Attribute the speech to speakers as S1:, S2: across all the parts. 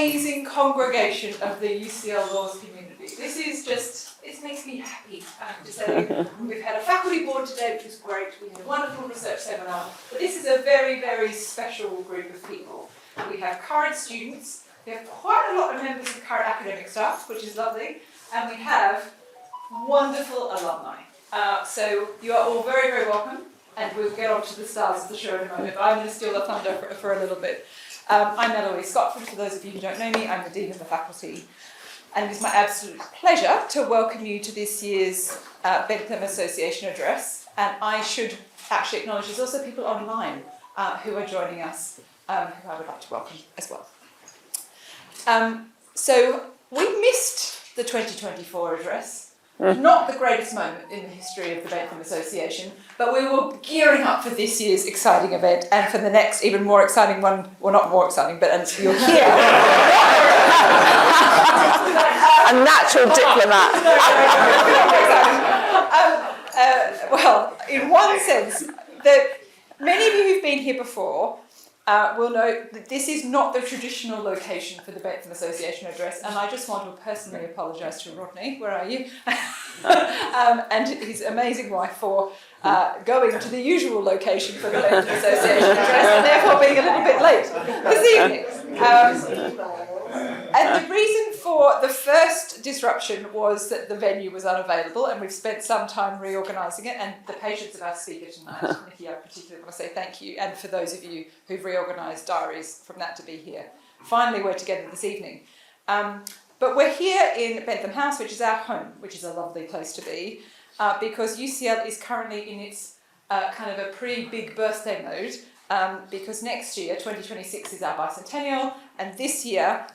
S1: amazing congregation of the UCL Laws community. This is just, it makes me happy to say. We've had a faculty board today, which is great. We had a wonderful research seminar. But this is a very, very special group of people. We have current students. We have quite a lot of members of current academic staff, which is lovely. And we have wonderful alumni. So you are all very, very welcome. And we'll get on to the stars of the show in a moment. But I'm going to steal the thunder for a little bit. I'm Eloise Scotford. For those of you who don't know me, I'm the Dean of the Faculty. And it is my absolute pleasure to welcome you to this year's Bentham Association Address. And I should actually acknowledge there's also people online who are joining us, who I would like to welcome as well. So we missed the 2024 address. Not the greatest moment in the history of the Bentham Association, but we were gearing up for this year's exciting event and for the next even more exciting one, well not more exciting, but you'll hear.
S2: A natural diplomat.
S1: Well, in one sense, that many of you who've been here before will know that this is not the traditional location for the Bentham Association Address, and I just want to personally apologise to Rodney, where are you, and his amazing wife for going to the usual location for the Bentham Association Address, and therefore being a little bit late this evening. And the reason for the first disruption was that the venue was unavailable, and we've spent some time reorganising it, and the patience of our speaker tonight, Nikki, I particularly want to say thank you, and for those of you who've reorganised diaries from that to be here. Finally, we're together this evening. But we're here in Bentham House, which is our home, which is a lovely place to be, because UCL is currently in its kind of a pre-big birthday mode, because next year, 2026, is our bicentennial, and this year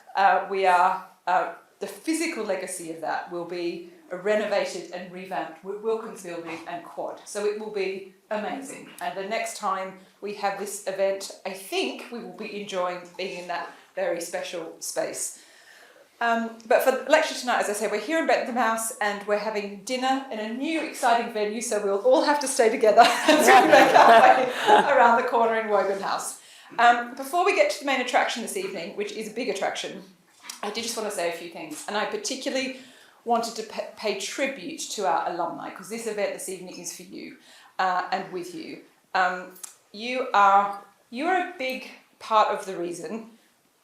S1: we are, the physical legacy of that will be a renovated and revamped Wilkins building and quad. So it will be amazing. And the next time we have this event, I think we will be enjoying being in that very special space. But for the lecture tonight, as I say, we're here in Bentham House and we're having dinner in a new exciting venue, so we'll all have to stay together as we make our way around the corner in Woburn House. Before we get to the main attraction this evening, which is a big attraction, I did just want to say a few things. And I particularly wanted to pay tribute to our alumni, because this event this evening is for you and with you. You are a big part of the reason,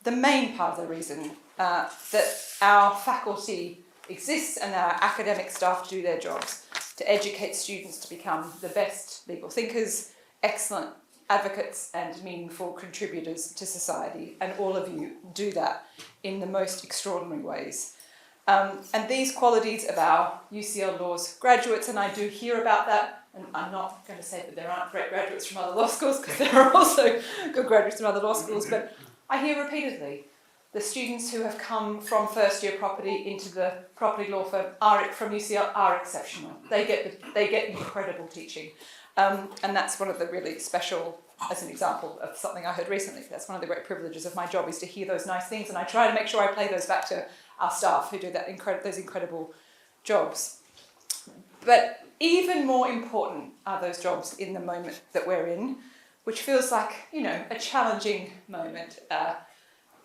S1: the main part of the reason, that our faculty exists and our academic staff do their jobs to educate students to become the best legal thinkers, excellent advocates and meaningful contributors to society, and all of you do that in the most extraordinary ways. And these qualities of our UCL Laws graduates, and I do hear about that, and I'm not going to say that there aren't great graduates from other law schools, because there are also good graduates from other law schools, but I hear repeatedly the students who have come from first year property into the property law firm from UCL are exceptional. They get incredible teaching. And that's one of the really special, as an example of something I heard recently, that's one of the great privileges of my job, is to hear those nice things, and I try to make sure I play those back to our staff who do those incredible jobs. But even more important are those jobs in the moment that we're in, which feels like, a challenging moment,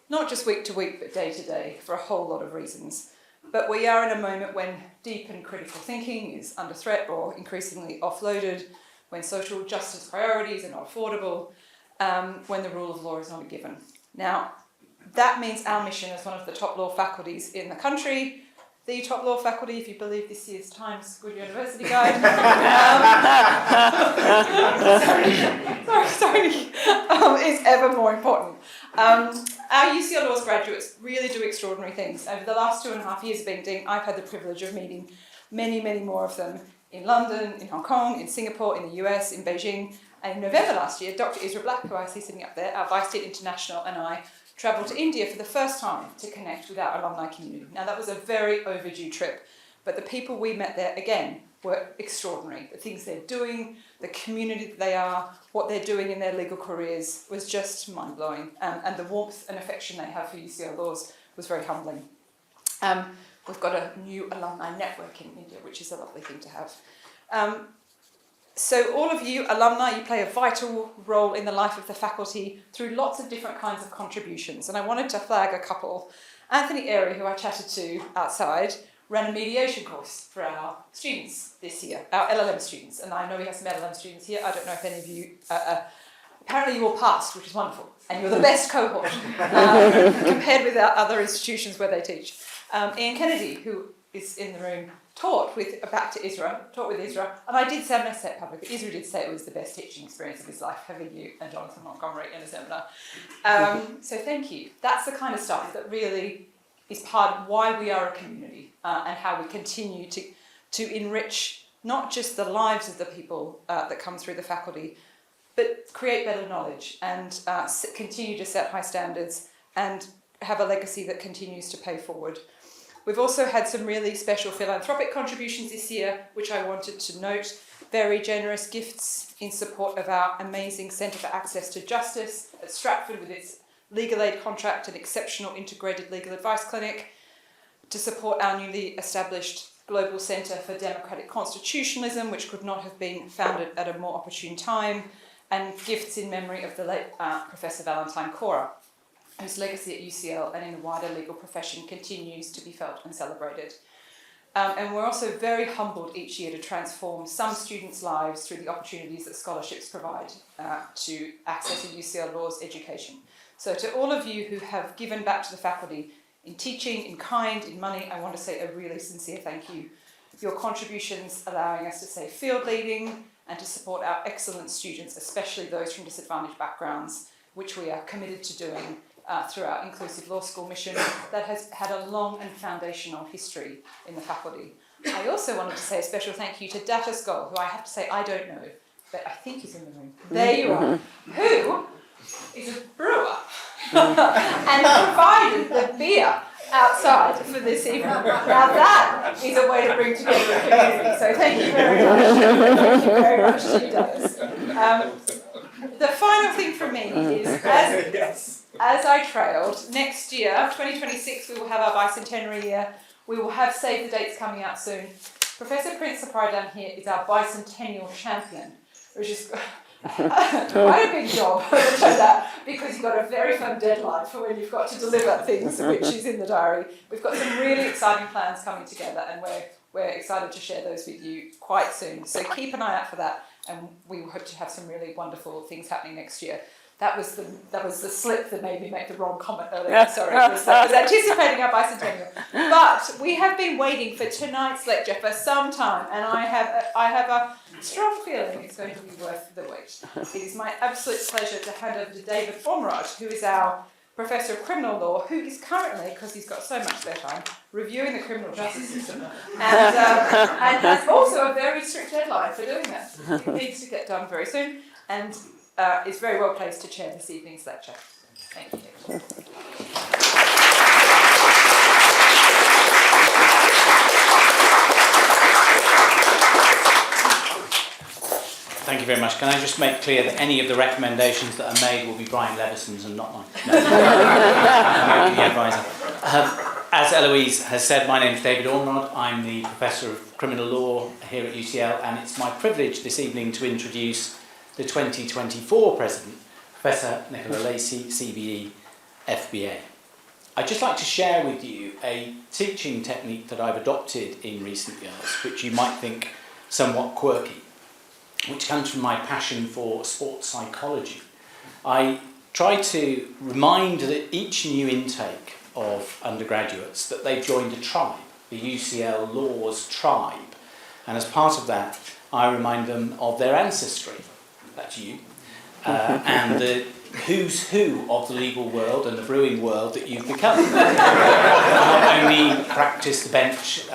S1: not just week to week, but day to day, for a whole lot of reasons. But we are in a moment when deep and critical thinking is under threat or increasingly offloaded, when social justice priorities are not affordable, when the rule of law is not a given. Now, that means our mission as one of the top law faculties in the country, the top law faculty, if you believe this year's Times Good University Guide, is ever more important. Our UCL Laws graduates really do extraordinary things. Over the last 2.5 years of being Dean, I've had the privilege of meeting many, many more of them in London, in Hong Kong, in Singapore, in the US, in Beijing. And in November last year, Dr. Isra Black, who I see sitting up there, our Vice Dean International, and I travelled to India for the first time to connect with our alumni community. Now, that was a very overdue trip, but the people we met there, again, were extraordinary. The things they're doing, the community that they are, what they're doing in their legal careers was just mind-blowing. And the warmth and affection they have for UCL Laws was very humbling. We've got a new alumni network in India, which is a lovely thing to have. So all of you alumni, you play a vital role in the life of the faculty through lots of different kinds of contributions. And I wanted to flag a couple. Anthony Airy, who I chatted to outside, ran a mediation course for our students this year, our LLM students. And I know we have some LLM students here. I don't know if any of you, apparently you all passed, which is wonderful. And you're the best cohort compared with our other institutions where they teach. Ian Kennedy, who is in the room, taught with Isra, and I did say, I'm going to say it publicly, Isra did say it was the best teaching experience of his life, having you and Jonathan Montgomery in a seminar. So thank you. That's the kind of stuff that really is part of why we are a community and how we continue to enrich not just the lives of the people that come through the faculty, but create better knowledge and continue to set high standards and have a legacy that continues to pay forward. We've also had some really special philanthropic contributions this year, which I wanted to note. Very generous gifts in support of our amazing Centre for Access to Justice at Stratford with its legal aid contract and exceptional integrated legal advice clinic, to support our newly established Global Centre for Democratic Constitutionalism, which could not have been founded at a more opportune time, and gifts in memory of the late Professor Valentine Cora, whose legacy at UCL and in the wider legal profession continues to be felt and celebrated. And we're also very humbled each year to transform some students' lives through the opportunities that scholarships provide to accessing UCL Laws education. So to all of you who have given back to the faculty in teaching, in kind, in money, I want to say a really sincere thank you. Your contributions allowing us to say field leading and to support our excellent students, especially those from disadvantaged backgrounds, which we are committed to doing through our inclusive law school mission that has had a long and foundational history in the faculty. I also wanted to say a special thank you to Data Skoll, who I have to say I don't know, but I think he's in the room. There you are. Who is a brewer and provided the beer outside for this evening. Now that is a way to bring together a community. So thank you very much. Thank you very much to you, Dennis. The final thing from me is, as I trailed, next year, 2026, we will have our bicentenary year. We will have Save the Dates coming out soon. Professor Prince down here is our bicentennial champion, which is quite a big job, because you've got a very firm deadline for when you've got to deliver things, which is in the diary. We've got some really exciting plans coming together, and we're excited to share those with you quite soon. So keep an eye out for that, and we hope to have some really wonderful things happening next year. That was the slip that made me make the wrong comment earlier. Sorry, I was anticipating our bicentennial. But we have been waiting for tonight's lecture for some time, and I have a strong feeling it's going to be worth the wait. It is my absolute pleasure to hand over to David Ormerod, who is our Professor of Criminal Law, who is currently, because he's got so much spare time, reviewing the criminal justice system, and has also a very strict deadline for doing that. It needs to get done very soon, and is very well placed to chair this evening's lecture. Thank you.
S3: Thank you very much. Can I just make clear that any of the recommendations that are made will be Brian Levison's and not mine? No. I'm the advisor. As Eloise has said, my name is David Ormerod. I'm the Professor of Criminal Law here at UCL, and it's my privilege this evening to introduce the 2024 President, Professor Nicola Lacey, CBE, FBA. I'd just like to share with you a teaching technique that I've adopted in recent years, which you might think somewhat quirky, which comes from my passion for sports psychology. I try to remind each new intake of undergraduates that they've joined a tribe, the UCL Laws tribe, and as part of that, I remind them of their ancestry. That's you, and the who's who of the legal world and the brewing world that you've become. Not only practice the bench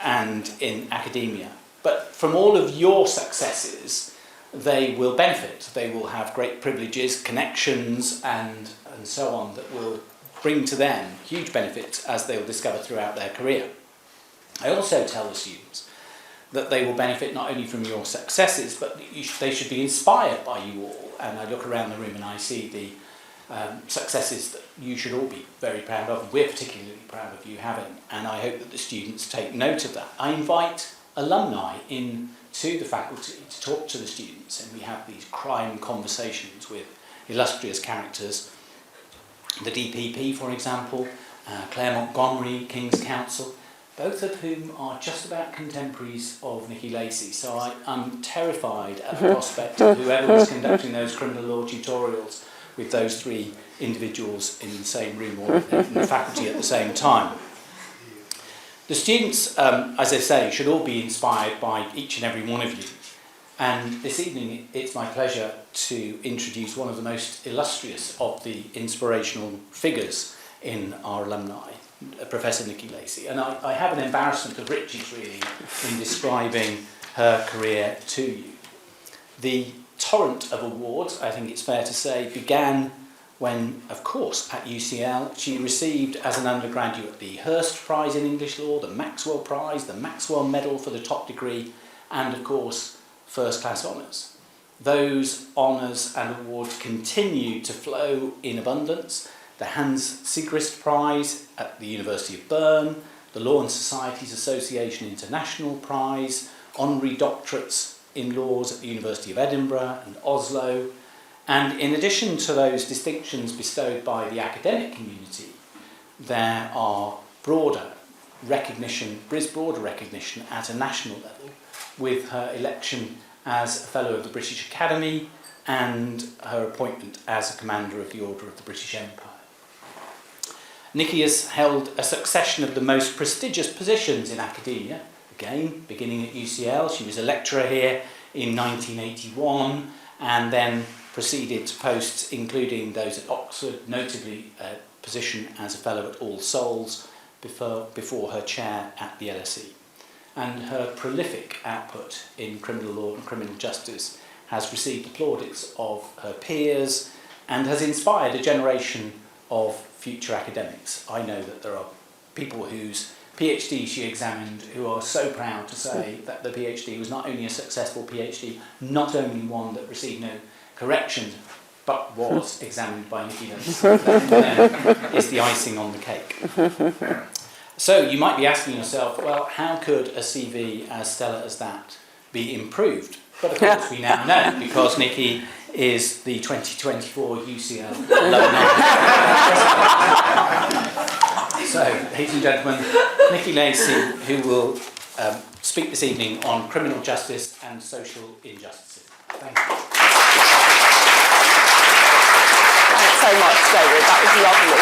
S3: and in academia, but from all of your successes, they will benefit. They will have great privileges, connections, and so on that will bring to them huge benefits as they will discover throughout their career. I also tell the students that they will benefit not only from your successes, but they should be inspired by you all. And I look around the room and I see the successes that you should all be very proud of. We're particularly proud of you having, and I hope that the students take note of that. I invite alumni in to the faculty to talk to the students, and we have these crime conversations with illustrious characters. The DPP, for example, Claire Montgomery, King's Counsel, both of whom are just about contemporaries of Nicola Lacey. So I'm terrified at the prospect of whoever was conducting those criminal law tutorials with those three individuals in the same room or in the faculty at the same time. The students, as I say, should all be inspired by each and every one of you. And this evening, it's my pleasure to introduce one of the most illustrious of the inspirational figures in our alumni, Professor Nicola Lacey. And I have an embarrassment of riches, really, in describing her career to you. The torrent of awards, I think it's fair to say, began when, of course, at UCL, she received as an undergraduate the Hurst Prize in English Law, the Maxwell Prize, the Maxwell Medal for the top degree, and, of course, first-class honours. Those honours and awards continue to flow in abundance. The Hans Sigrist Prize at the University of Bern, the Law and Societies Association International Prize, honorary doctorates in laws at the University of Edinburgh and Oslo. And in addition to those distinctions bestowed by the academic community, there are broader recognition at a national level, with her election as a Fellow of the British Academy and her appointment as a Commander of the Order of the British Empire. Nikki has held a succession of the most prestigious positions in academia. Again, beginning at UCL, she was a lecturer here in 1981 and then proceeded to posts including those at Oxford, notably a position as a Fellow at All Souls before her chair at the LSE. And her prolific output in criminal law and criminal justice has received the plaudits of her peers and has inspired a generation of future academics. I know that there are people whose PhD she examined who are so proud to say that the PhD was not only a successful PhD, not only one that received no corrections, but was examined by Nicola Lacey. That is the icing on the cake. So you might be asking yourself, well, how could a CV as stellar as that be improved? But of course we now know, because Nikki is the 2024 UCL alumni. So, ladies and gentlemen, Nicola Lacey, who will speak this evening on criminal justice and social injustices. Thank you.
S2: Thanks so much, David. That was lovely.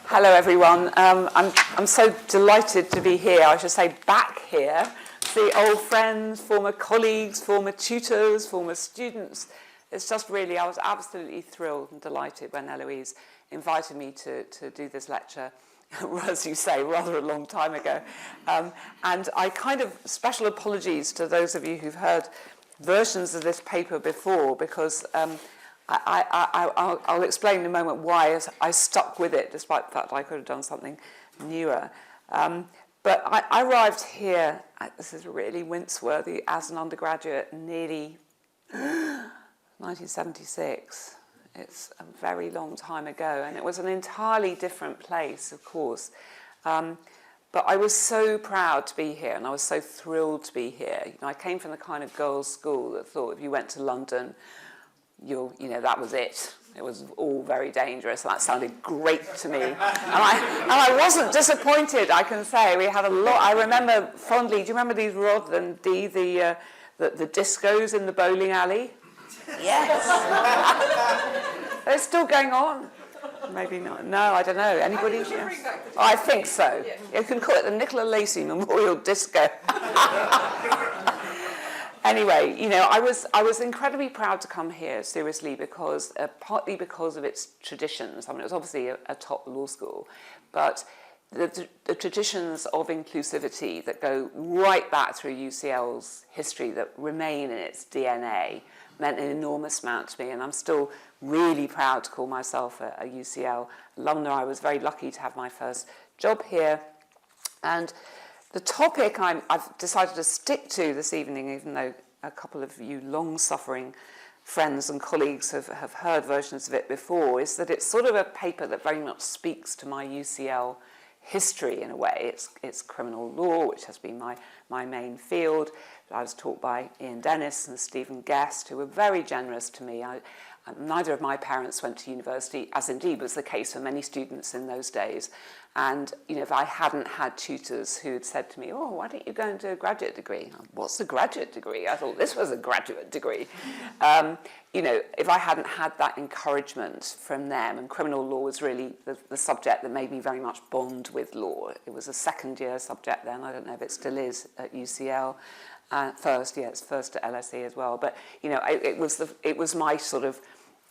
S2: Hello, everyone. I'm so delighted to be here. I should say back here. See old friends, former colleagues, former tutors, former students. It's just really, I was absolutely thrilled and delighted when Eloise invited me to do this lecture, as you say, rather a long time ago. And I kind of, special apologies to those of you who've heard versions of this paper before, because I'll explain in a moment why I stuck with it, despite the fact I could have done something newer. But I arrived here, this is really wince-worthy, as an undergraduate nearly 1976. It's a very long time ago, and it was an entirely different place, of course. But I was so proud to be here, and I was so thrilled to be here. You know, I came from the kind of girls' school that thought if you went to London, that was it. It was all very dangerous, and that sounded great to me. And I wasn't disappointed, I can say. We had a lot. I remember fondly, do you remember these, Rod and Dee, the discos in the bowling alley? Yes. They're still going on. Maybe not. No, I don't know. Anybody? Yes. I think so. Yeah. You can call it the Nicola Lacey Memorial Disco. Anyway, I was incredibly proud to come here, seriously, because partly because of its traditions. I mean, it was obviously a top law school, but the traditions of inclusivity that go right back through UCL's history, that remain in its DNA, meant an enormous amount to me, and I'm still really proud to call myself a UCL alumna. I was very lucky to have my first job here, and the topic I've decided to stick to this evening, even though a couple of you long-suffering friends and colleagues have heard versions of it before, is that it's sort of a paper that very much speaks to my UCL history in a way. It's criminal law, which has been my main field. I was taught by Ian Dennis and Stephen Guest, who were very generous to me. Neither of my parents went to university, as indeed was the case for many students in those days. And if I hadn't had tutors who had said to me, "Oh, why don't you go and do a graduate degree?" "What's a graduate degree?" I thought this was a graduate degree. If I hadn't had that encouragement from them, and criminal law was really the subject that made me very much bond with law. It was a second-year subject then. I don't know if it still is at UCL. It's first at LSE as well. But it was my sort of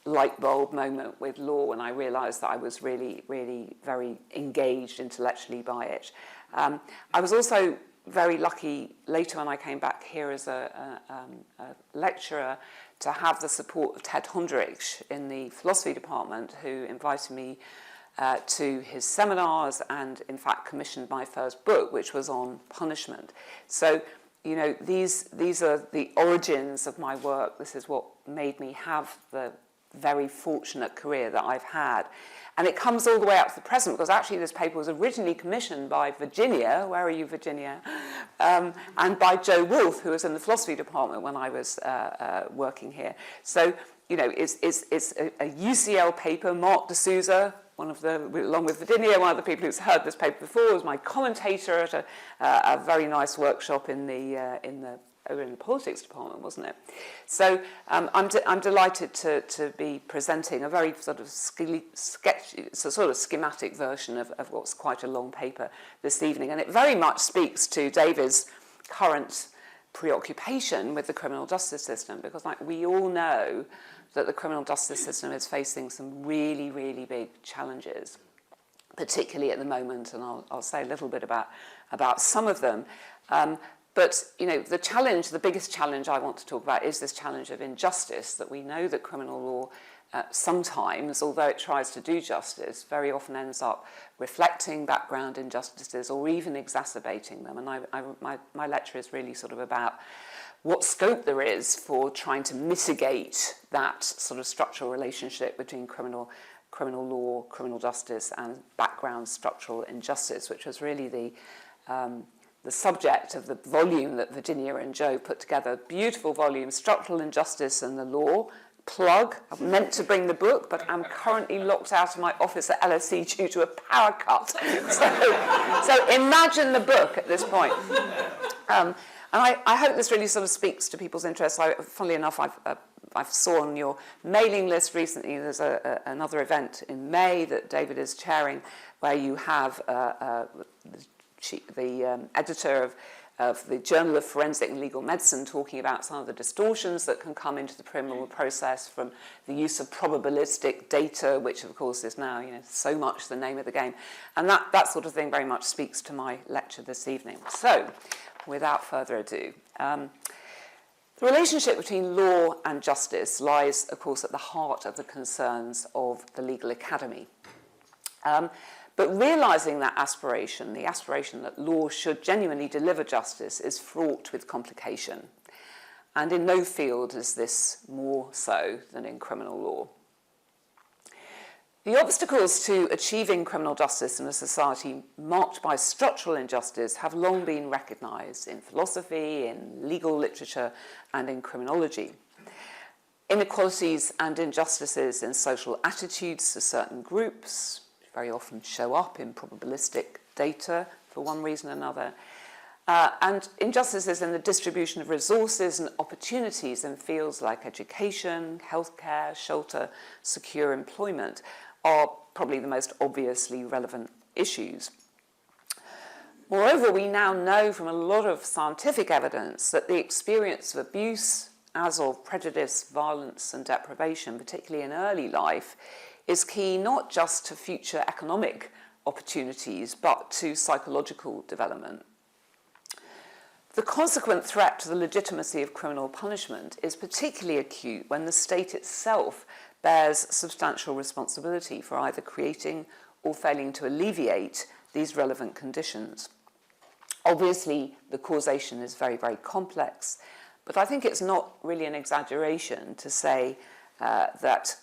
S2: light bulb moment with law when I realised that I was really, really very engaged intellectually by it. I was also very lucky later when I came back here as a lecturer to have the support of Ted Hundrich in the philosophy department, who invited me to his seminars and in fact commissioned my first book, which was on punishment. So these are the origins of my work. This is what made me have the very fortunate career that I've had. And it comes all the way up to the present, because actually this paper was originally commissioned by Virginia, where are you, Virginia? And by Joe Wolfe, who was in the philosophy department when I was working here. So, it's a UCL paper. Mark D'Souza, along with Virginia, one of the people who's heard this paper before, was my commentator at a very nice workshop in the politics department, wasn't it? So I'm delighted to be presenting a very sort of schematic version of what's quite a long paper this evening, and it very much speaks to David's current preoccupation with the criminal justice system, because we all know that the criminal justice system is facing some really, really big challenges, particularly at the moment, and I'll say a little bit about some of them. But the biggest challenge I want to talk about is this challenge of injustice, that we know that criminal law sometimes, although it tries to do justice, very often ends up reflecting background injustices or even exacerbating them. And my lecture is really sort of about what scope there is for trying to mitigate that sort of structural relationship between criminal law, criminal justice, and background structural injustice, which was really the subject of the volume that Virginia and Joe put together. Beautiful volume, Structural Injustice and the Law. Plug. I meant to bring the book, but I'm currently locked out of my office at LSE due to a power cut. So imagine the book at this point. And I hope this really sort of speaks to people's interests. Funnily enough, I saw on your mailing list recently there's another event in May that David is chairing, where you have the editor of the Journal of Forensic and Legal Medicine talking about some of the distortions that can come into the criminal process from the use of probabilistic data, which of course is now so much the name of the game. And that sort of thing very much speaks to my lecture this evening. So, without further ado, the relationship between law and justice lies, of course, at the heart of the concerns of the legal academy. But realising that aspiration, the aspiration that law should genuinely deliver justice, is fraught with complication. And in no field is this more so than in criminal law. The obstacles to achieving criminal justice in a society marked by structural injustice have long been recognised in philosophy, in legal literature, and in criminology. Inequalities and injustices in social attitudes to certain groups very often show up in probabilistic data for one reason or another. And injustices in the distribution of resources and opportunities in fields like education, healthcare, shelter, secure employment are probably the most obviously relevant issues. Moreover, we now know from a lot of scientific evidence that the experience of abuse, as of prejudice, violence, and deprivation, particularly in early life, is key not just to future economic opportunities, but to psychological development. The consequent threat to the legitimacy of criminal punishment is particularly acute when the state itself bears substantial responsibility for either creating or failing to alleviate these relevant conditions. Obviously, the causation is very, very complex, but I think it's not really an exaggeration to say that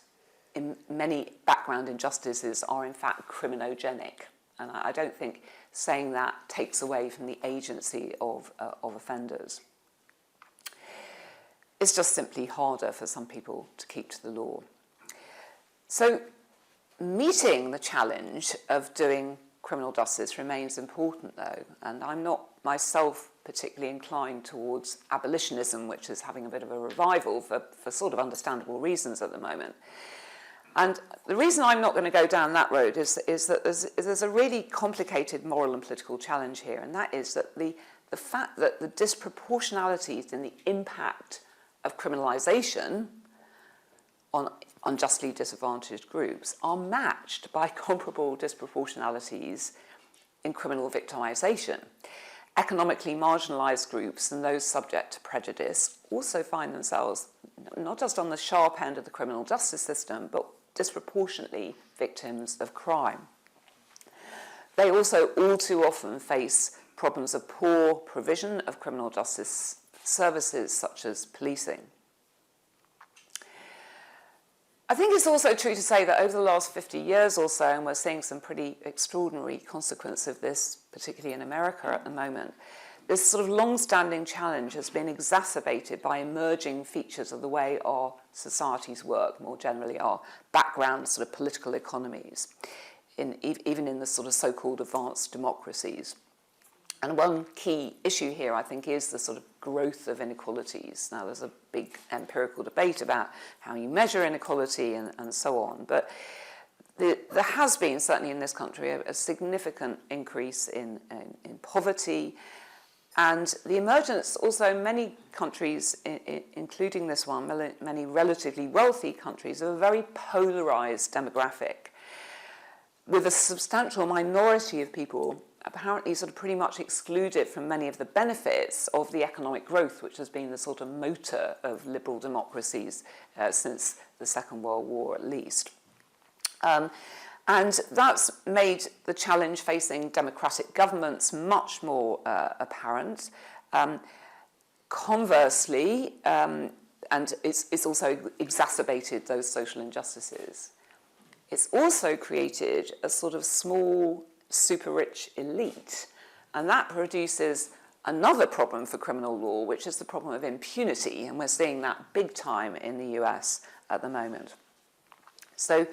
S2: many background injustices are in fact criminogenic. And I don't think saying that takes away from the agency of offenders. It's just simply harder for some people to keep to the law. So meeting the challenge of doing criminal justice remains important, though, and I'm not myself particularly inclined towards abolitionism, which is having a bit of a revival for sort of understandable reasons at the moment. And the reason I'm not going to go down that road is that there's a really complicated moral and political challenge here, and that is that the fact that the disproportionalities in the impact of criminalisation on unjustly disadvantaged groups are matched by comparable disproportionalities in criminal victimisation. Economically marginalised groups and those subject to prejudice also find themselves not just on the sharp end of the criminal justice system, but disproportionately victims of crime. They also all too often face problems of poor provision of criminal justice services such as policing. I think it's also true to say that over the last 50 years or so, and we're seeing some pretty extraordinary consequences of this, particularly in America at the moment, this sort of long-standing challenge has been exacerbated by emerging features of the way our societies work, more generally our background sort of political economies, even in the sort of so-called advanced democracies. And one key issue here, I think, is the sort of growth of inequalities. Now, there's a big empirical debate about how you measure inequality and so on, but there has been, certainly in this country, a significant increase in poverty, and the emergence also in many countries, including this one, many relatively wealthy countries, of a very polarised demographic, with a substantial minority of people apparently sort of pretty much excluded from many of the benefits of the economic growth, which has been the sort of motor of liberal democracies since the Second World War at least. And that's made the challenge facing democratic governments much more apparent. Conversely, and it's also exacerbated those social injustices. It's also created a sort of small, super-rich elite, and that produces another problem for criminal law, which is the problem of impunity, and we're seeing that big time in the US at the moment. So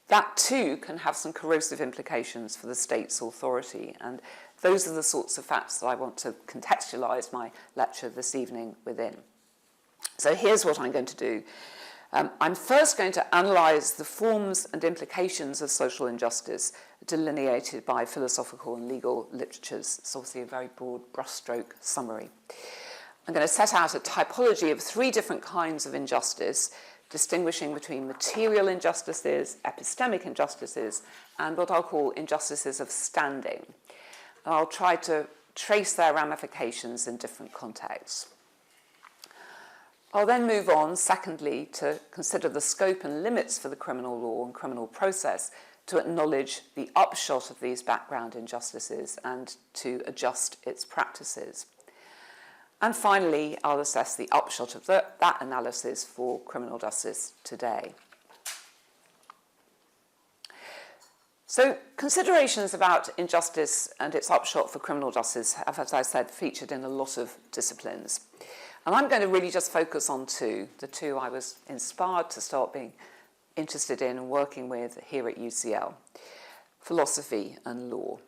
S2: that too can have some corrosive implications for the state's authority, and those are the sorts of facts that I want to contextualise my lecture this evening within. So here's what I'm going to do. I'm first going to analyse the forms and implications of social injustice delineated by philosophical and legal literatures. It's obviously a very broad brushstroke summary. I'm going to set out a typology of three different kinds of injustice, distinguishing between material injustices, epistemic injustices, and what I'll call injustices of standing. And I'll try to trace their ramifications in different contexts. I'll then move on, secondly, to consider the scope and limits for the criminal law and criminal process, to acknowledge the upshot of these background injustices and to adjust its practices. And finally, I'll assess the upshot of that analysis for criminal justice today. So considerations about injustice and its upshot for criminal justice have, as I said, featured in a lot of disciplines. And I'm going to really just focus on the two I was inspired to start being interested in and working with here at UCL, philosophy and law.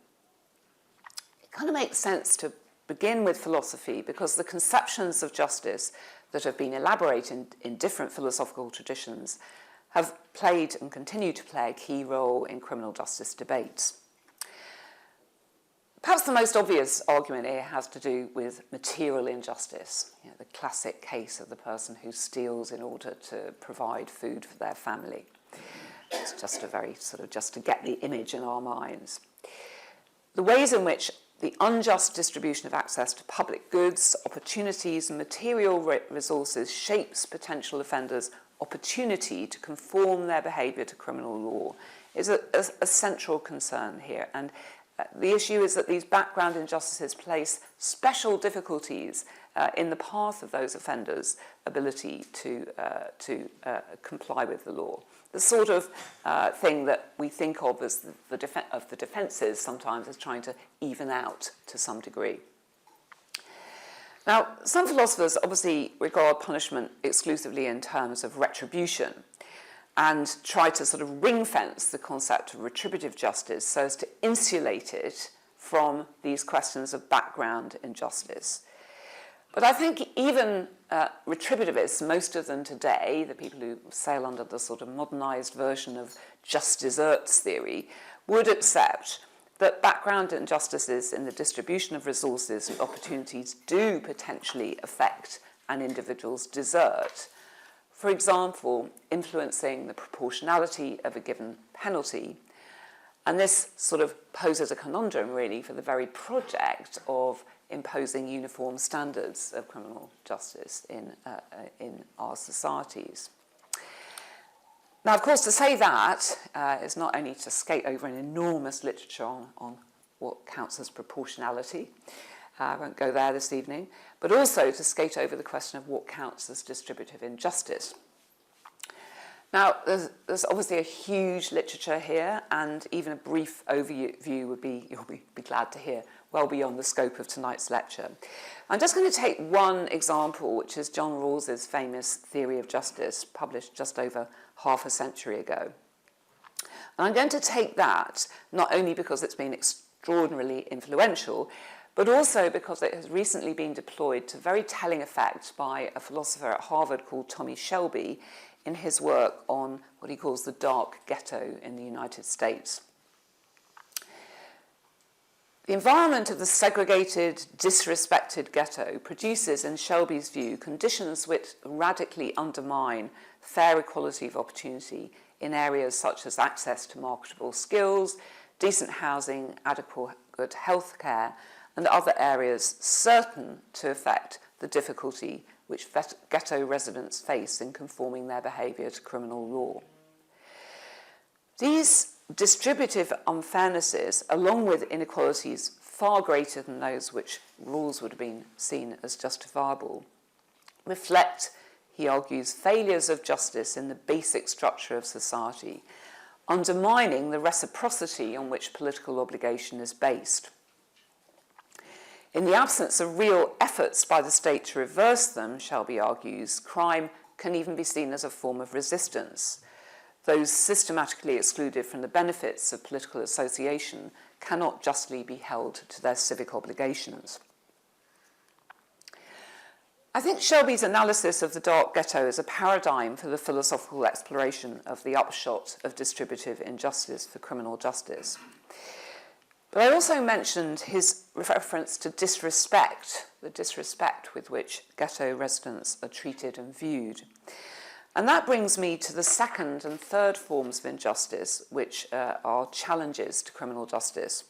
S2: It kind of makes sense to begin with philosophy because the conceptions of justice that have been elaborated in different philosophical traditions have played and continue to play a key role in criminal justice debates. Perhaps the most obvious argument here has to do with material injustice, the classic case of the person who steals in order to provide food for their family. It's just a very just to get the image in our minds. The ways in which the unjust distribution of access to public goods, opportunities and material resources shapes potential offenders' opportunity to conform their behaviour to criminal law is a central concern here. And the issue is that these background injustices place special difficulties in the path of those offenders' ability to comply with the law. The sort of thing that we think of as the defences sometimes as trying to even out to some degree. Now, some philosophers obviously regard punishment exclusively in terms of retribution and try to sort of ring-fence the concept of retributive justice so as to insulate it from these questions of background injustice. But I think even retributivists, most of them today, the people who sail under the sort of modernised version of just desserts theory, would accept that background injustices in the distribution of resources and opportunities do potentially affect an individual's desert. For example, influencing the proportionality of a given penalty. And this sort of poses a conundrum, really, for the very project of imposing uniform standards of criminal justice in our societies. Now, of course, to say that is not only to skate over an enormous literature on what counts as proportionality, I won't go there this evening, but also to skate over the question of what counts as distributive injustice. Now, there's obviously a huge literature here, and even a brief overview you'll be glad to hear, well beyond the scope of tonight's lecture. I'm just going to take one example, which is John Rawls's famous theory of justice, published just over half a century ago. And I'm going to take that not only because it's been extraordinarily influential, but also because it has recently been deployed to very telling effect by a philosopher at Harvard called Tommy Shelby in his work on what he calls the dark ghetto in the United States. The environment of the segregated, disrespected ghetto produces, in Shelby's view, conditions which radically undermine fair equality of opportunity in areas such as access to marketable skills, decent housing, adequate health care, and other areas certain to affect the difficulty which ghetto residents face in conforming their behaviour to criminal law. These distributive unfairnesses, along with inequalities far greater than those which rules would have been seen as justifiable, reflect, he argues, failures of justice in the basic structure of society, undermining the reciprocity on which political obligation is based. In the absence of real efforts by the state to reverse them, Shelby argues, crime can even be seen as a form of resistance. Those systematically excluded from the benefits of political association cannot justly be held to their civic obligations. I think Shelby's analysis of the dark ghetto is a paradigm for the philosophical exploration of the upshot of distributive injustice for criminal justice. But I also mentioned his reference to disrespect, the disrespect with which ghetto residents are treated and viewed. And that brings me to the second and third forms of injustice, which are challenges to criminal justice.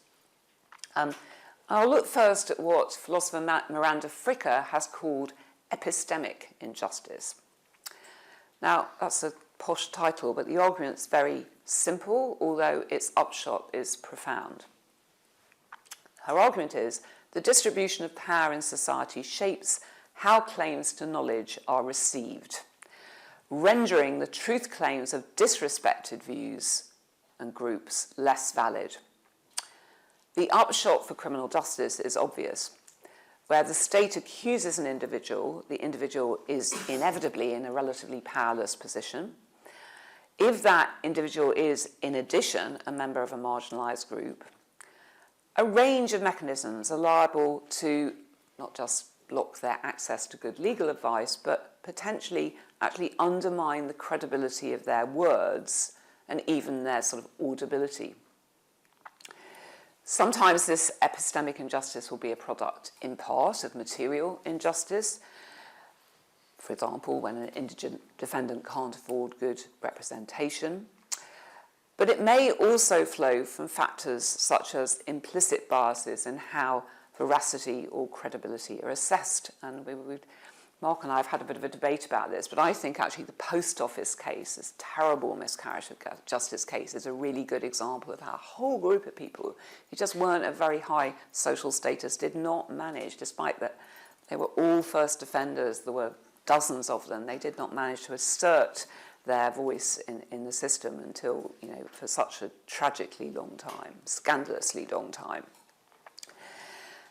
S2: I'll look first at what philosopher Miranda Fricker has called epistemic injustice. Now, that's a posh title, but the argument's very simple, although its upshot is profound. Her argument is the distribution of power in society shapes how claims to knowledge are received, rendering the truth claims of disrespected views and groups less valid. The upshot for criminal justice is obvious. Where the state accuses an individual, the individual is inevitably in a relatively powerless position. If that individual is, in addition, a member of a marginalised group, a range of mechanisms are liable to not just block their access to good legal advice, but potentially actually undermine the credibility of their words and even their sort of audibility. Sometimes this epistemic injustice will be a product, in part, of material injustice. For example, when an indigent defendant can't afford good representation. But it may also flow from factors such as implicit biases in how veracity or credibility are assessed. And we would Mark and I have had a bit of a debate about this, but I think actually the post office case, this terrible miscarriage of justice case, is a really good example of how a whole group of people who just weren't of very high social status did not manage, despite that they were all first offenders, there were dozens of them, they did not manage to assert their voice in the system until, for such a tragically long time, scandalously long time.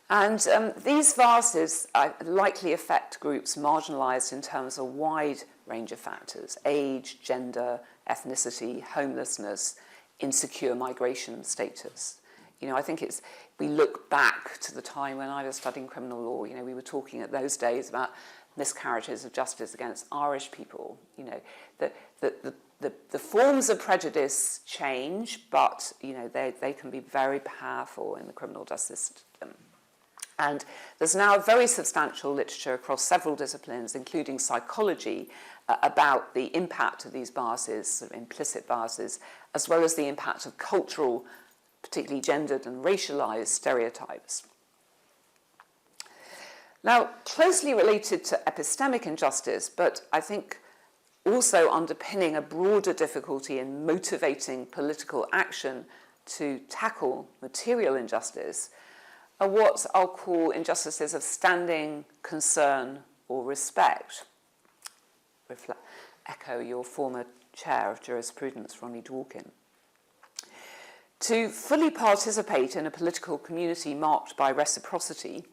S2: And these vases likely affect groups marginalised in terms of a wide range of factors: age, gender, ethnicity, homelessness, insecure migration status. I think we look back to the time when I was studying criminal law, we were talking at those days about miscarriages of justice against Irish people. The forms of prejudice change, but, they can be very powerful in the criminal justice system. And there's now very substantial literature across several disciplines, including psychology, about the impact of these biases, sort of implicit biases, as well as the impact of cultural, particularly gendered and racialized stereotypes. Now, closely related to epistemic injustice, but I think also underpinning a broader difficulty in motivating political action to tackle material injustice, are what I'll call injustices of standing, concern, or respect. Echo your former chair of jurisprudence, Ronnie Dworkin. To fully participate in a political community marked by reciprocity,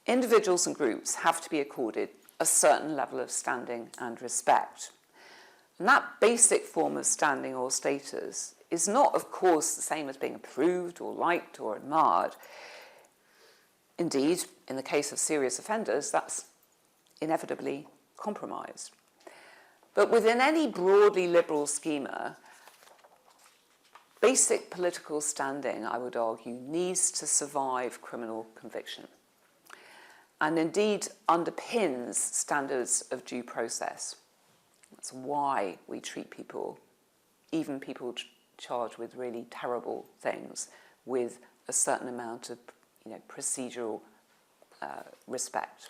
S2: individuals and groups have to be accorded a certain level of standing and respect. And that basic form of standing or status is not, of course, the same as being approved or liked or admired. Indeed, in the case of serious offenders, that's inevitably compromised. But within any broadly liberal schema, basic political standing, I would argue, needs to survive criminal conviction, and indeed underpins standards of due process. That's why we treat people, even people charged with really terrible things, with a certain amount of procedural respect.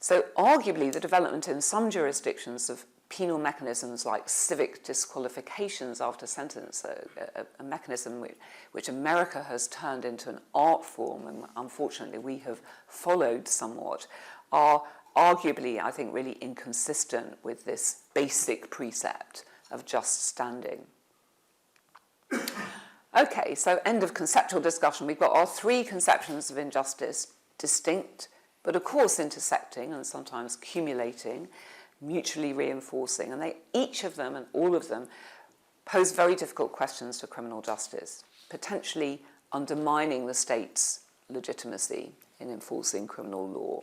S2: So arguably the development in some jurisdictions of penal mechanisms like civic disqualifications after sentence, a mechanism which America has turned into an art form, and unfortunately we have followed somewhat, are arguably, I think, really inconsistent with this basic precept of just standing. Okay, so end of conceptual discussion. We've got our three conceptions of injustice, distinct, but of course intersecting and sometimes cumulating, mutually reinforcing, and each of them and all of them pose very difficult questions to criminal justice, potentially undermining the state's legitimacy in enforcing criminal law.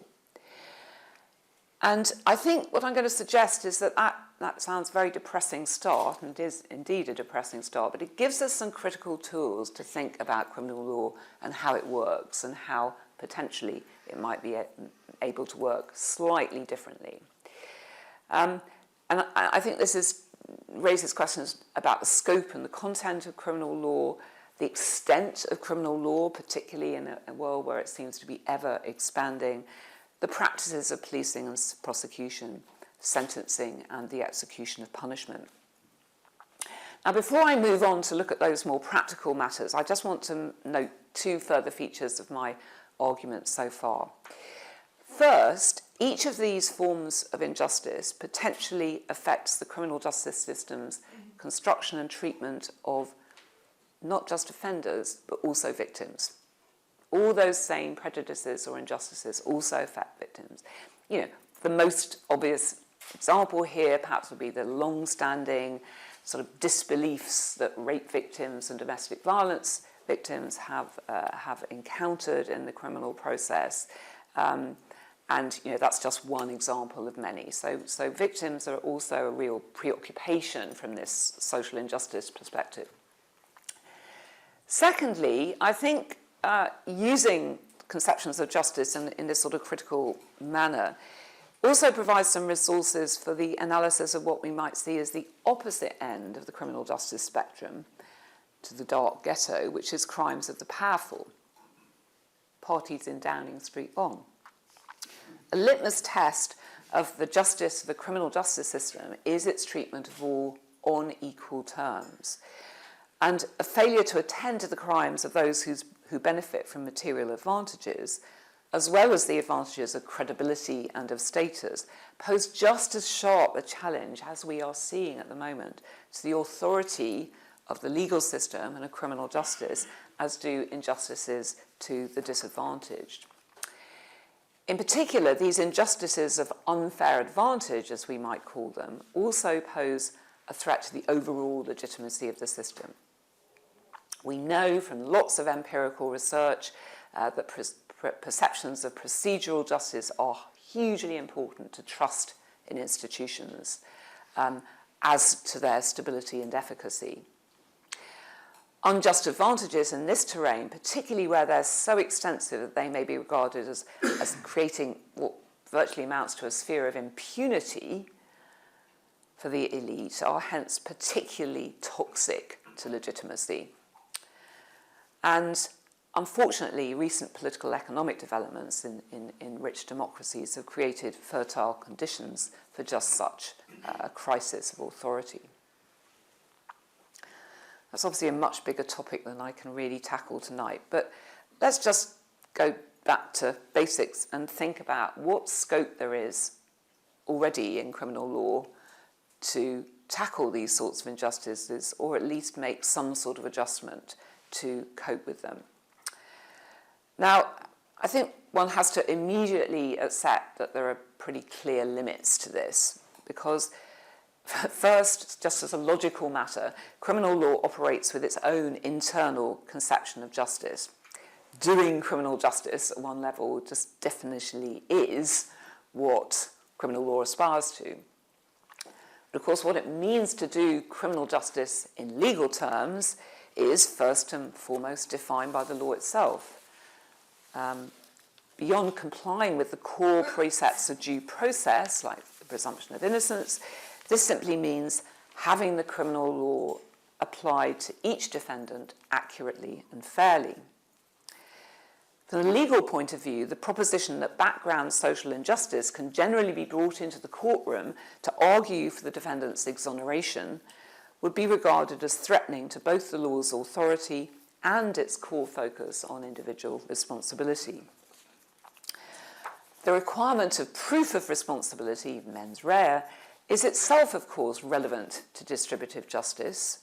S2: And I think what I'm going to suggest is that sounds very depressing start, and it is indeed a depressing start, but it gives us some critical tools to think about criminal law and how it works and how potentially it might be able to work slightly differently. And I think this raises questions about the scope and the content of criminal law, the extent of criminal law, particularly in a world where it seems to be ever expanding, the practices of policing and prosecution, sentencing, and the execution of punishment. Now, before I move on to look at those more practical matters, I just want to note two further features of my argument so far. First, each of these forms of injustice potentially affects the criminal justice system's construction and treatment of not just offenders, but also victims. All those same prejudices or injustices also affect victims. The most obvious example here perhaps would be the long-standing sort of disbeliefs that rape victims and domestic violence victims have encountered in the criminal process. And that's just one example of many. So victims are also a real preoccupation from this social injustice perspective. Secondly, I think using conceptions of justice in this sort of critical manner also provides some resources for the analysis of what we might see as the opposite end of the criminal justice spectrum to the dark ghetto, which is crimes of the powerful, parties in Downing Street on. a litmus test of the justice, the criminal justice system, is its treatment of all on equal terms. And a failure to attend to the crimes of those who benefit from material advantages, as well as the advantages of credibility and of status, pose just as sharp a challenge as we are seeing at the moment to the authority of the legal system and of criminal justice as do injustices to the disadvantaged. In particular, these injustices of unfair advantage, as we might call them, also pose a threat to the overall legitimacy of the system. We know from lots of empirical research that perceptions of procedural justice are hugely important to trust in institutions as to their stability and efficacy. Unjust advantages in this terrain, particularly where they're so extensive that they may be regarded as creating what virtually amounts to a sphere of impunity for the elite, are hence particularly toxic to legitimacy. And unfortunately, recent political economic developments in rich democracies have created fertile conditions for just such a crisis of authority. That's obviously a much bigger topic than I can really tackle tonight, but let's just go back to basics and think about what scope there is already in criminal law to tackle these sorts of injustices, or at least make some sort of adjustment to cope with them. Now, I think one has to immediately accept that there are pretty clear limits to this, because first, just as a logical matter, criminal law operates with its own internal conception of justice. Doing criminal justice at one level just definitionally is what criminal law aspires to. But of course, what it means to do criminal justice in legal terms is first and foremost defined by the law itself. Beyond complying with the core precepts of due process, like the presumption of innocence, this simply means having the criminal law applied to each defendant accurately and fairly. From a legal point of view, the proposition that background social injustice can generally be brought into the courtroom to argue for the defendant's exoneration would be regarded as threatening to both the law's authority and its core focus on individual responsibility. The requirement of proof of responsibility, mens rea, is itself, of course, relevant to distributive justice.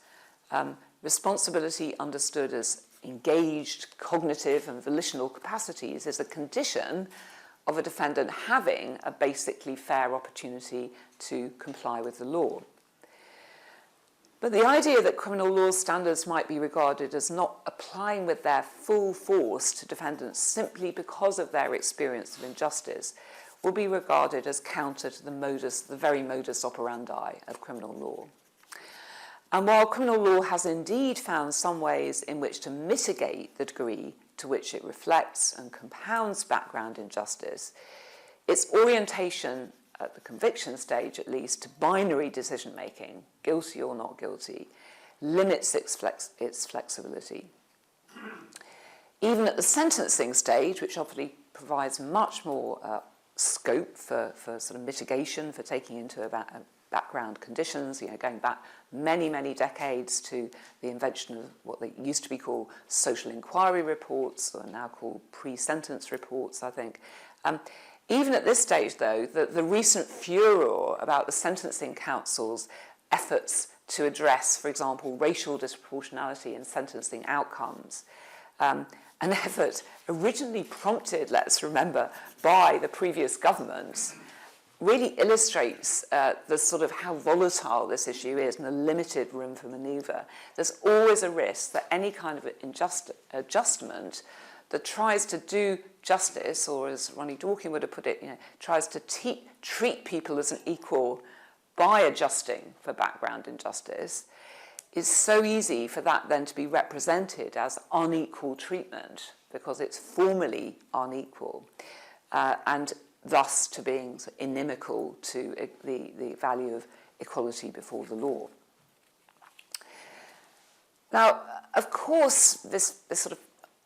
S2: Responsibility understood as engaged cognitive and volitional capacities is a condition of a defendant having a basically fair opportunity to comply with the law. But the idea that criminal law standards might be regarded as not applying with their full force to defendants simply because of their experience of injustice will be regarded as counter to the very modus operandi of criminal law. And while criminal law has indeed found some ways in which to mitigate the degree to which it reflects and compounds background injustice, its orientation at the conviction stage, at least, to binary decision-making, guilty or not guilty, limits its flexibility. Even at the sentencing stage, which obviously provides much more scope for sort of mitigation, for taking into background conditions, going back many, many decades to the invention of what they used to be called social inquiry reports, or now called pre-sentence reports, I think. Even at this stage, though, the recent furor about the Sentencing Council's efforts to address, for example, racial disproportionality in sentencing outcomes, an effort originally prompted, let's remember, by the previous government, really illustrates the sort of how volatile this issue is and the limited room for manoeuvre. There's always a risk that any kind of adjustment that tries to do justice, or as Ronnie Dworkin would have put it, tries to treat people as an equal by adjusting for background injustice, is so easy for that then to be represented as unequal treatment because it's formally unequal, and thus to being inimical to the value of equality before the law. Now, of course, this sort of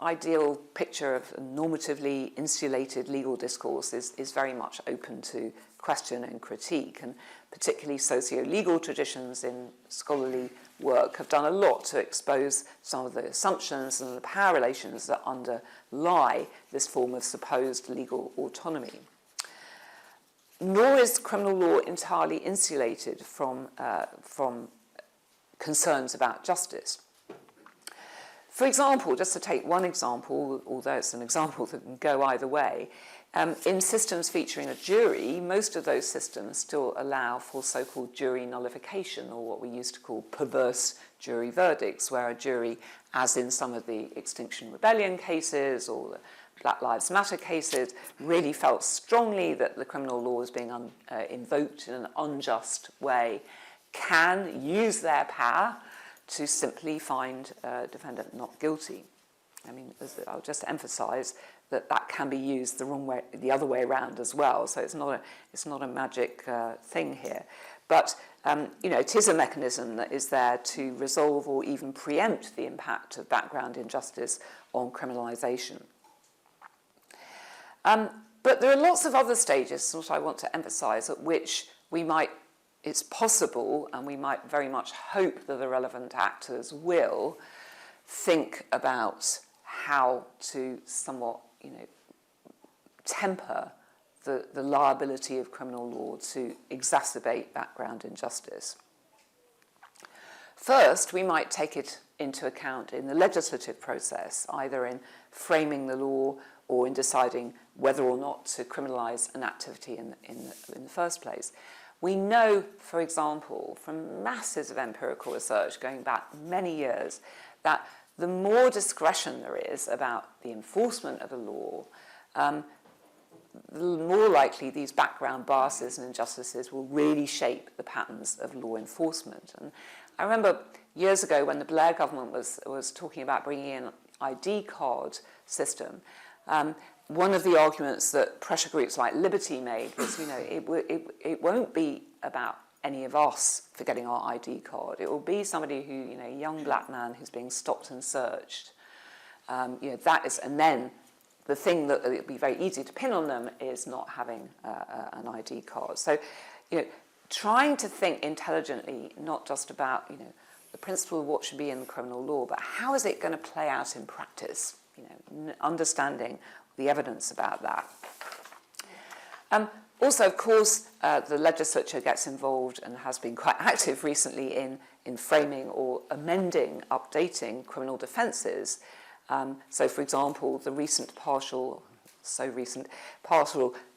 S2: ideal picture of a normatively insulated legal discourse is very much open to question and critique, and particularly socio-legal traditions in scholarly work have done a lot to expose some of the assumptions and the power relations that underlie this form of supposed legal autonomy. Nor is criminal law entirely insulated from concerns about justice. For example, just to take one example, although it's an example that can go either way, in systems featuring a jury, most of those systems still allow for so-called jury nullification, or what we used to call perverse jury verdicts, where a jury, as in some of the Extinction Rebellion cases or the Black Lives Matter cases, really felt strongly that the criminal law is being invoked in an unjust way, can use their power to simply find a defendant not guilty. I mean, I'll just emphasise that can be used the other way around as well. So it's not a magic thing here, but it is a mechanism that is there to resolve or even preempt the impact of background injustice on criminalisation. But there are lots of other stages, which I want to emphasise, at which it's possible, and we might very much hope that the relevant actors will think about how to somewhat, temper the liability of criminal law to exacerbate background injustice. First, we might take it into account in the legislative process, either in framing the law or in deciding whether or not to criminalise an activity in the first place. We know, for example, from masses of empirical research going back many years, that the more discretion there is about the enforcement of a law, the more likely these background biases and injustices will really shape the patterns of law enforcement. And I remember years ago when the Blair government was talking about bringing in an ID card system, one of the arguments that pressure groups like Liberty made was, it won't be about any of us forgetting our ID card. It will be somebody who, a young black man who's being stopped and searched. That is, and then the thing that it would be very easy to pin on them is not having an ID card. So, trying to think intelligently, not just about, the principle of what should be in the criminal law, but how is it going to play out in practice? Understanding the evidence about that. Also, of course, the legislature gets involved and has been quite active recently in framing or amending, updating criminal defences. So, for example, the recent partial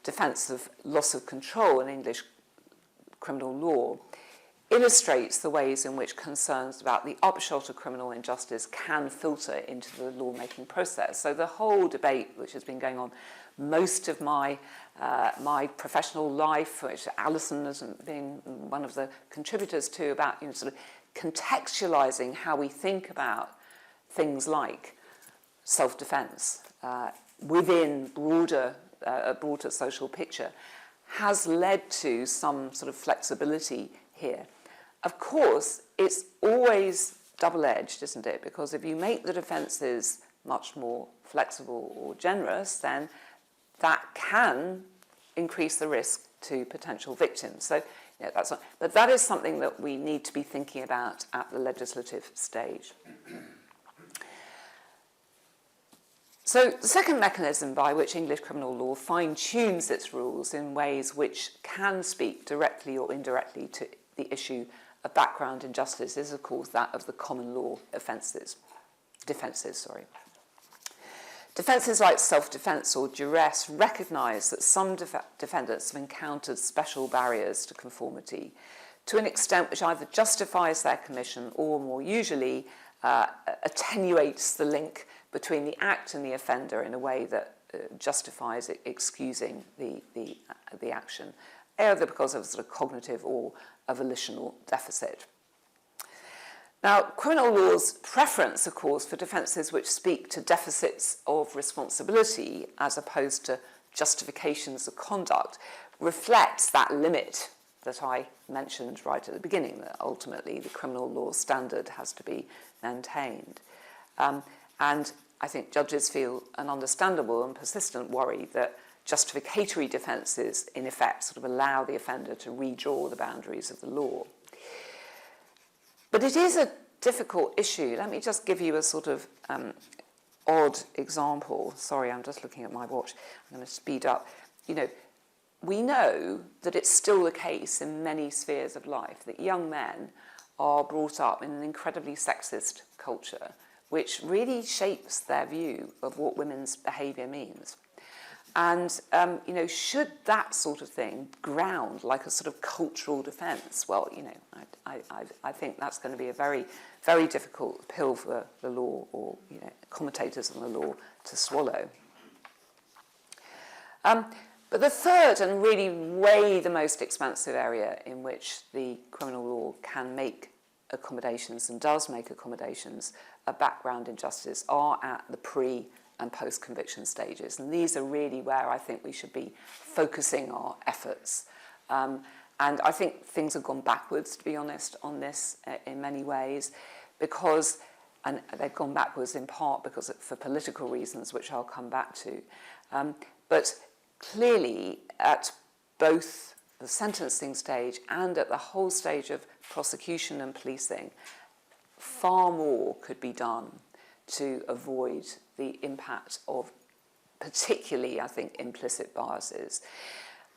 S2: defence of loss of control in English criminal law illustrates the ways in which concerns about the upshot of criminal injustice can filter into the lawmaking process. So the whole debate which has been going on most of my professional life, which Alison has been one of the contributors to, about sort of contextualising how we think about things like self-defence within a broader social picture, has led to some sort of flexibility here. Of course, it's always double-edged, isn't it? Because if you make the defences much more flexible or generous, then that can increase the risk to potential victims. So, that's not, but that is something that we need to be thinking about at the legislative stage. So the second mechanism by which English criminal law fine-tunes its rules in ways which can speak directly or indirectly to the issue of background injustice is, of course, that of the common law defences. Defences like self-defence or duress recognise that some defendants have encountered special barriers to conformity to an extent which either justifies their commission or, more usually, attenuates the link between the act and the offender in a way that justifies excusing the action, either because of a sort of cognitive or a volitional deficit. Now, criminal law's preference, of course, for defences which speak to deficits of responsibility as opposed to justifications of conduct reflects that limit that I mentioned right at the beginning, that ultimately the criminal law standard has to be maintained. And I think judges feel an understandable and persistent worry that justificatory defences, in effect, sort of allow the offender to redraw the boundaries of the law. But it is a difficult issue. Let me just give you a sort of odd example. Sorry, I'm just looking at my watch. I'm going to speed up. You know, we know that it's still the case in many spheres of life that young men are brought up in an incredibly sexist culture, which really shapes their view of what women's behaviour means. And, you know, should that sort of thing ground like a sort of cultural defence? Well, you know, I think that's going to be a very, very difficult pill for the law or, you know, commentators on the law to swallow. But the third and really way the most expansive area in which the criminal law can make accommodations and does make accommodations of background injustice are at the pre- and post-conviction stages. And these are really where I think we should be focusing our efforts. And I think things have gone backwards, to be honest, on this in many ways, because, and they've gone backwards in part because for political reasons, which I'll come back to. But clearly, at both the sentencing stage and at the whole stage of prosecution and policing, far more could be done to avoid the impact of particularly, I think, implicit biases.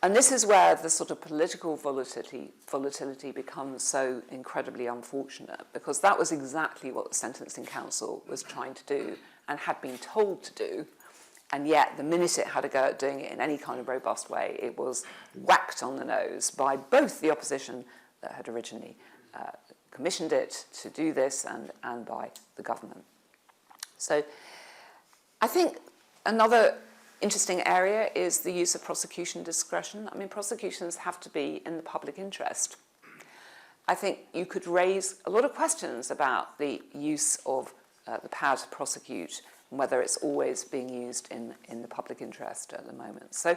S2: And this is where the sort of political volatility becomes so incredibly unfortunate, because that was exactly what the Sentencing Council was trying to do and had been told to do. And yet, the minute it had a go at doing it in any kind of robust way, it was whacked on the nose by both the opposition that had originally commissioned it to do this and by the government. So I think another interesting area is the use of prosecution discretion. I mean, prosecutions have to be in the public interest. I think you could raise a lot of questions about the use of the power to prosecute and whether it's always being used in the public interest at the moment. So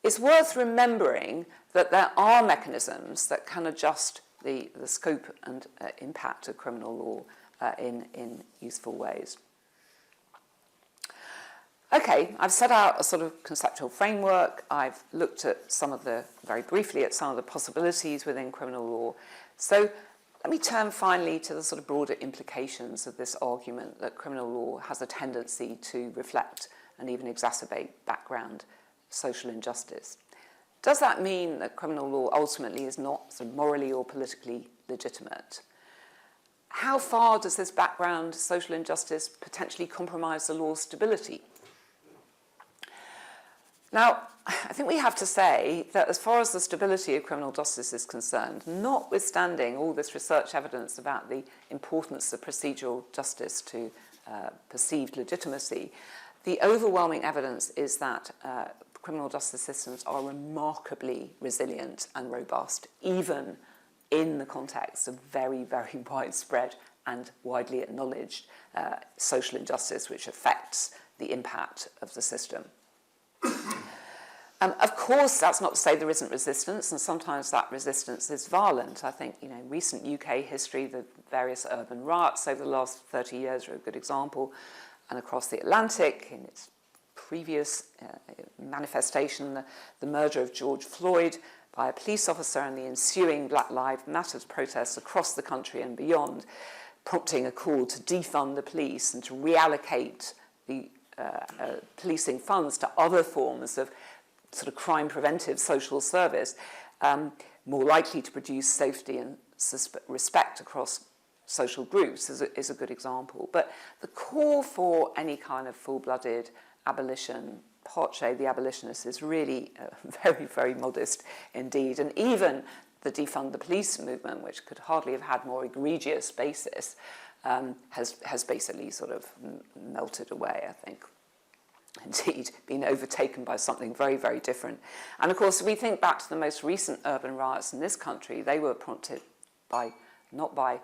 S2: it's worth remembering that there are mechanisms that can adjust the scope and impact of criminal law in useful ways. Okay, I've set out a sort of conceptual framework. I've looked at very briefly at some of the possibilities within criminal law. So let me turn finally to the sort of broader implications of this argument that criminal law has a tendency to reflect and even exacerbate background social injustice. Does that mean that criminal law ultimately is not sort of morally or politically legitimate? How far does this background social injustice potentially compromise the law's stability? Now, I think we have to say that as far as the stability of criminal justice is concerned, notwithstanding all this research evidence about the importance of procedural justice to perceived legitimacy, the overwhelming evidence is that criminal justice systems are remarkably resilient and robust, even in the context of very, very widespread and widely acknowledged social injustice, which affects the impact of the system. Of course, that's not to say there isn't resistance, and sometimes that resistance is violent. I think, you know, recent UK history, the various urban riots over the last 30 years are a good example, and across the Atlantic, in its previous manifestation, the murder of George Floyd by a police officer and the ensuing Black Lives Matter protests across the country and beyond, prompting a call to defund the police and to reallocate the policing funds to other forms of sort of crime preventive social service, more likely to produce safety and respect across social groups is a good example. But the call for any kind of full-blooded abolition, Porche, the abolitionist, is really very, very modest indeed. And even the defund the police movement, which could hardly have had more egregious basis, has basically sort of melted away, I think. Indeed, been overtaken by something very, very different. And of course, we think back to the most recent urban riots in this country. They were prompted not by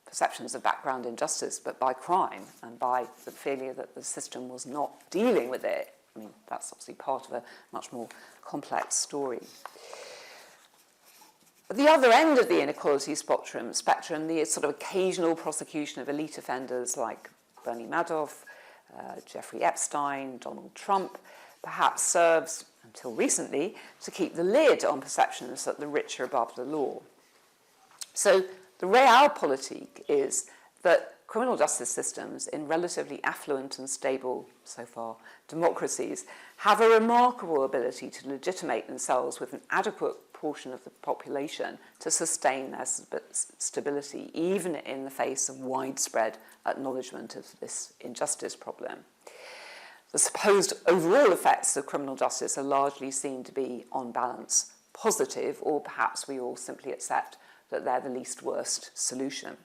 S2: perceptions of background injustice, but by crime and by the failure that the system was not dealing with it. I mean, that's obviously part of a much more complex story. At the other end of the inequality spectrum, the sort of occasional prosecution of elite offenders like Bernie Madoff, Jeffrey Epstein, Donald Trump, perhaps serves, until recently, to keep the lid on perceptions that the rich are above the law. So the realpolitik is that criminal justice systems in relatively affluent and stable, so far, democracies have a remarkable ability to legitimate themselves with an adequate portion of the population to sustain their stability, even in the face of widespread acknowledgement of this injustice problem. The supposed overall effects of criminal justice are largely seen to be, on balance, positive, or perhaps we all simply accept that they're the least worst solution.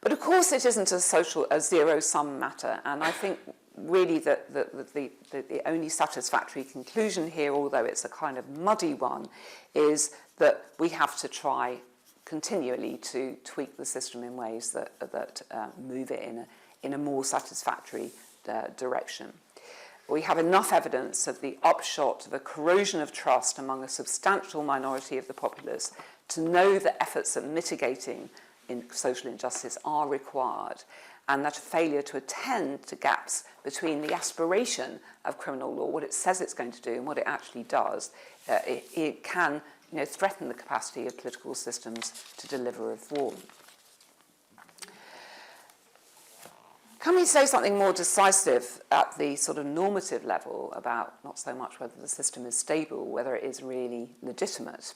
S2: But of course it isn't a zero-sum matter, and I think really that the only satisfactory conclusion here, although it's a kind of muddy one, is that we have to try continually to tweak the system in ways that move it in a more satisfactory direction. We have enough evidence of the upshot of a corrosion of trust among a substantial minority of the populace to know that efforts at mitigating social injustice are required, and that a failure to attend to gaps between the aspiration of criminal law, what it says it's going to do, and what it actually does, it can threaten the capacity of political systems to deliver reform. Can we say something more decisive at the sort of normative level about not so much whether the system is stable, whether it is really legitimate?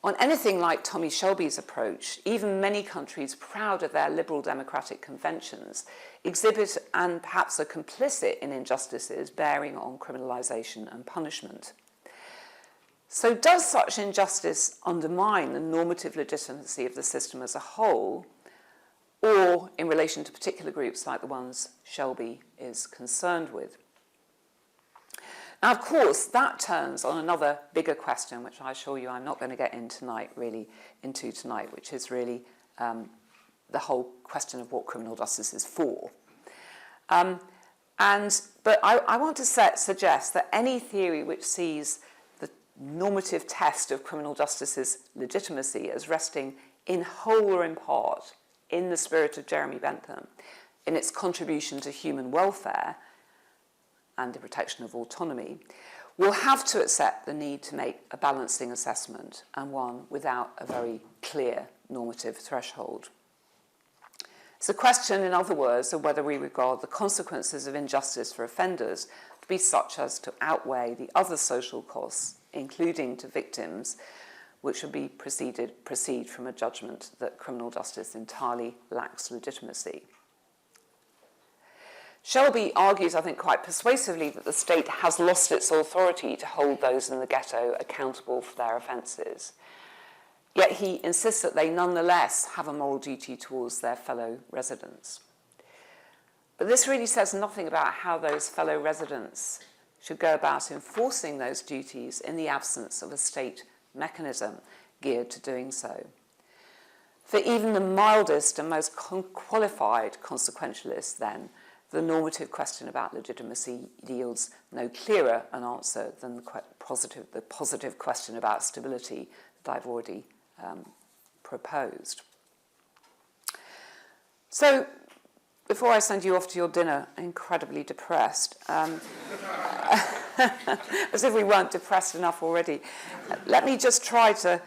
S2: On anything like Tommy Shelby's approach, even many countries proud of their liberal democratic conventions exhibit and perhaps are complicit in injustices bearing on criminalisation and punishment. So does such injustice undermine the normative legitimacy of the system as a whole, or in relation to particular groups like the ones Shelby is concerned with? Now, of course, that turns on another bigger question, which I assure you I'm not going to get into tonight, which is really the whole question of what criminal justice is for. But I want to suggest that any theory which sees the normative test of criminal justice's legitimacy as resting in whole or in part in the spirit of Jeremy Bentham, in its contribution to human welfare and the protection of autonomy, will have to accept the need to make a balancing assessment, and one without a very clear normative threshold. It's a question, in other words, of whether we regard the consequences of injustice for offenders to be such as to outweigh the other social costs, including to victims, which would be proceed from a judgment that criminal justice entirely lacks legitimacy. Shelby argues, I think, quite persuasively that the state has lost its authority to hold those in the ghetto accountable for their offences. Yet he insists that they nonetheless have a moral duty towards their fellow residents. But this really says nothing about how those fellow residents should go about enforcing those duties in the absence of a state mechanism geared to doing so. For even the mildest and most qualified consequentialists, then, the normative question about legitimacy yields no clearer an answer than the positive question about stability that I've already proposed. So, before I send you off to your dinner, incredibly depressed, as if we weren't depressed enough already, let me just try to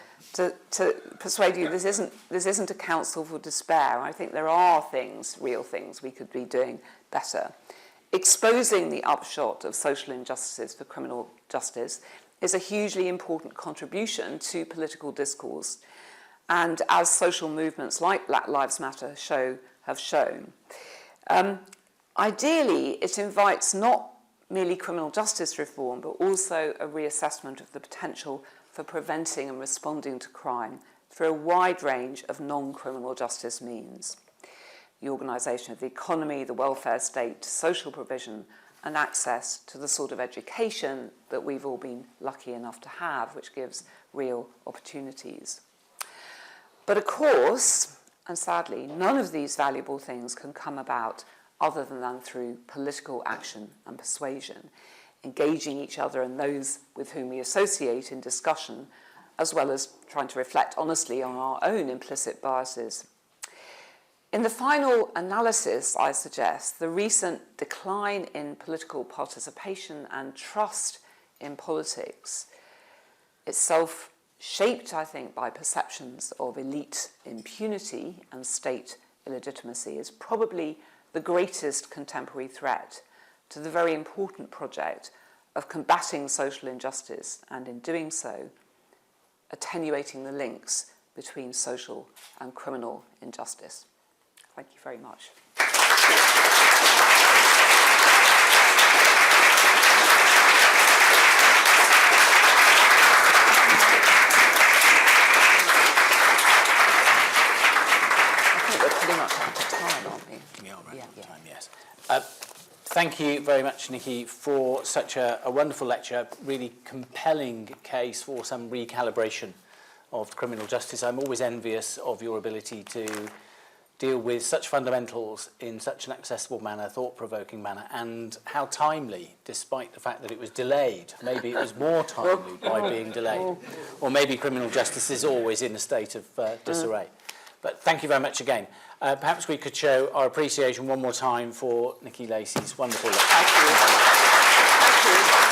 S2: persuade you this isn't a counsel for despair. I think there are real things we could be doing better. Exposing the upshot of social injustices for criminal justice is a hugely important contribution to political discourse, and as social movements like Black Lives Matter have shown, ideally it invites not merely criminal justice reform, but also a reassessment of the potential for preventing and responding to crime through a wide range of non-criminal justice means. The organisation of the economy, the welfare state, social provision, and access to the sort of education that we've all been lucky enough to have, which gives real opportunities. But of course, and sadly, none of these valuable things can come about other than through political action and persuasion, engaging each other and those with whom we associate in discussion, as well as trying to reflect honestly on our own implicit biases. In the final analysis, I suggest, the recent decline in political participation and trust in politics, itself shaped, I think, by perceptions of elite impunity and state illegitimacy, is probably the greatest contemporary threat to the very important project of combating social injustice and, in doing so, attenuating the links between social and criminal injustice. Thank you very much. I think we're pretty much out of time, aren't we?
S3: We are right on time, yes.
S4: Thank you very much, Nikki, for such a wonderful lecture, really compelling case for some recalibration of criminal justice. I'm always envious of your ability to deal with such fundamentals in such an accessible manner, thought-provoking manner, and how timely, despite the fact that it was delayed. Maybe it was more timely by being delayed. Or maybe criminal justice is always in a state of disarray. But thank you very much again. Perhaps we could show our appreciation one more time for Nicola Lacey's wonderful lecture.
S2: Thank you. Thank you.